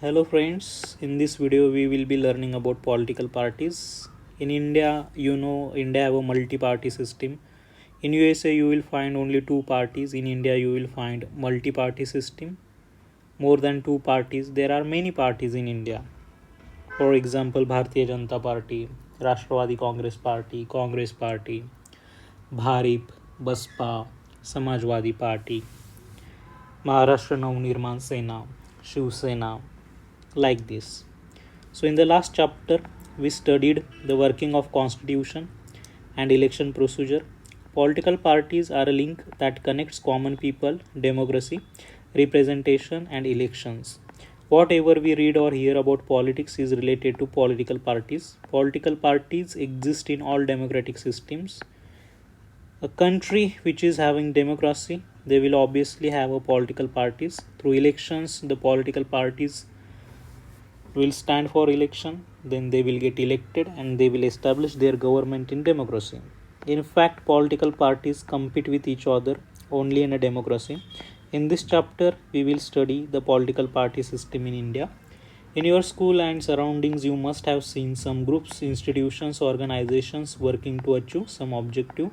Hello friends, in this video we will be learning about political parties. In India, India have a multi-party system. In USA you will find only two parties. In India you will find multi-party system. More than two parties. There are many parties in India. For example, Bharatiya Janata Party, Rashtrawadi Congress Party, Bharip, Baspa, Samajwadi Party, Maharashtra Navnirman Sena, Shiv Sena, like this. So in the last chapter we studied the working of constitution and election procedure. Political parties are a link that connects common people, democracy, representation and elections. Whatever we read or hear about politics is related to political parties. Political parties exist in all democratic systems. A country which is having democracy, they will obviously have a political parties. Through elections, the political parties will stand for election, then they will get elected and they will establish their government in democracy. In fact, political parties compete with each other only in a democracy. In this chapter, we will study the political party system in India. In your school and surroundings, you must have seen some groups, institutions, organizations working to achieve some objective.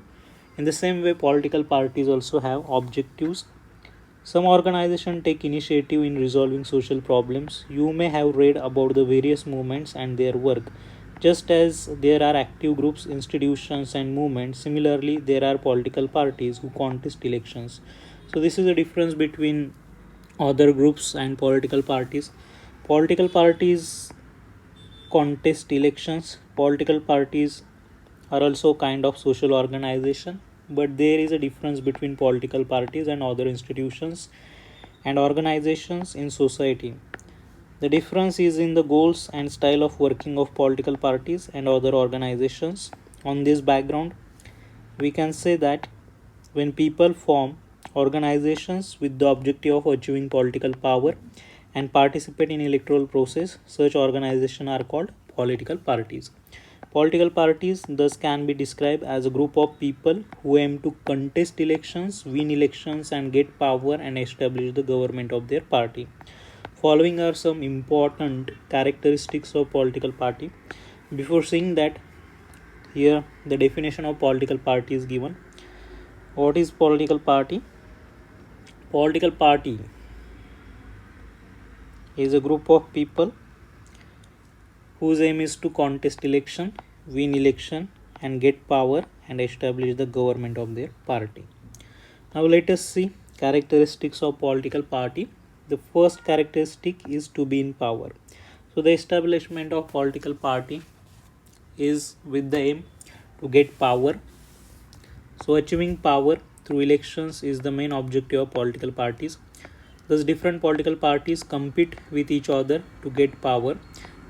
In the same way, political parties also have objectives. Some organizations take initiative in resolving social problems. You may have read about the various movements and their work. Just as there are active groups, institutions, and movements, similarly, there are political parties who contest elections. So, this is the difference between other groups and political parties. Political parties contest elections. Political parties are also kind of social organization, but there is a difference between political parties and other institutions and organizations in society. The difference is in the goals and style of working of political parties and other organizations. On this background, we can say that when people form organizations with the objective of achieving political power and participate in electoral process, such organizations are called political parties. Political parties thus can be described as a group of people who aim to contest elections, win elections, and get power and establish the government of their party. Following are some important characteristics of political party. Before seeing that, here the definition of political party is given. What is political party? Political party is a group of people whose aim is to contest election, win election, and get power and establish the government of their party. Now let us see characteristics of political party. The first characteristic is to be in power. So the establishment of political party is with the aim to get power. So achieving power through elections is the main objective of political parties. Thus different political parties compete with each other to get power.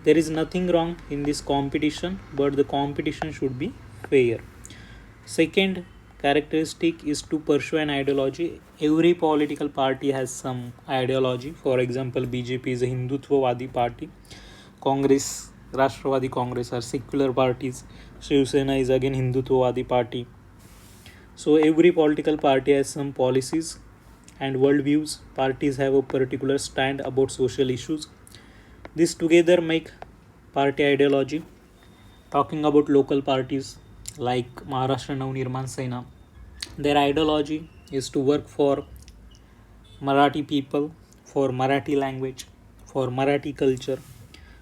There is nothing wrong in this competition, but the competition should be fair. Second characteristic is to pursue an ideology. Every political party has some ideology. For example, BJP is a Hindutvawadi party. Congress, Rashtrawadi Congress are secular parties. Shiv Sena is again Hindutvawadi party. So every political party has some policies and worldviews. Parties have a particular stand about social issues. This together make party ideology. Talking about local parties like Maharashtra Navnirman Sena, their ideology is to work for Marathi people, for Marathi language, for Marathi culture.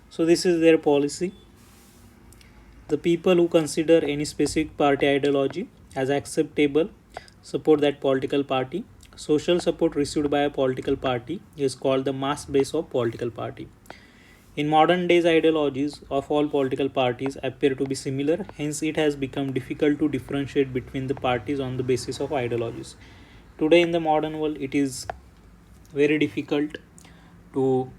So this is their policy. The people who consider any specific party ideology as acceptable support that political party. Social support received by a political party is called the mass base of political party. In modern days, ideologies of all political parties appear to be similar, hence, it has become difficult to differentiate between the parties on the basis of ideologies. Today, in the modern world, it is very difficult to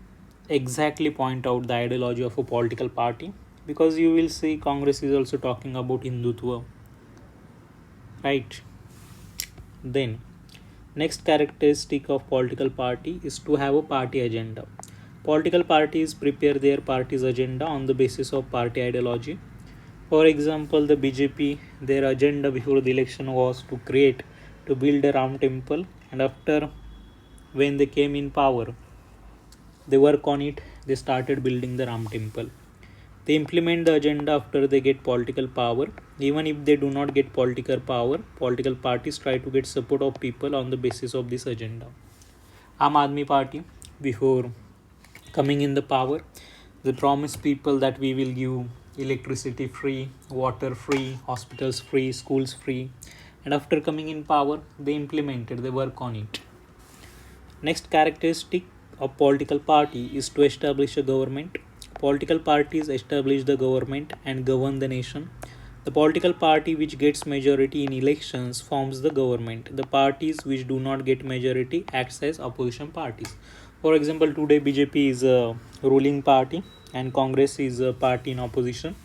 exactly point out the ideology of a political party, because you will see Congress is also talking about Hindutva, right? Then, next characteristic of political party is to have a party agenda. Political parties prepare their party's agenda on the basis of party ideology. For example, the BJP, their agenda before the election was to build a Ram temple, and after when they came in power, they work on it, they started building the Ram temple. They implement the agenda after they get political power. Even if they do not get political power, political parties try to get support of people on the basis of this agenda. Aam Aadmi Party, before coming in the power, they promise people that we will give electricity free, water free, hospitals free, schools free, and after coming in power, they implemented, they work on it. Next characteristic of political party is to establish a government. Political parties establish the government and govern the nation. The political party which gets majority in elections forms the government. The parties which do not get majority acts as opposition parties. For example, today BJP is a ruling party and Congress is a party in opposition.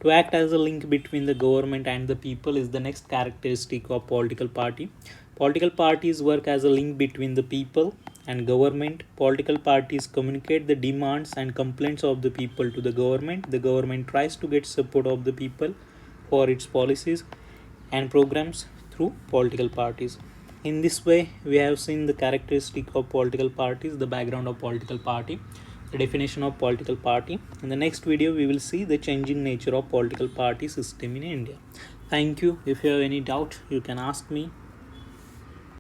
To act as a link between the government and the people is the next characteristic of political party. Political parties work as a link between the people and government. Political parties communicate the demands and complaints of the people to the government. The government tries to get support of the people for its policies and programs through political parties. In this way, we have seen the characteristic of political parties, the background of political party, the definition of political party. In the next video, we will see the changing nature of political party system in India. Thank you. If you have any doubt, you can ask me.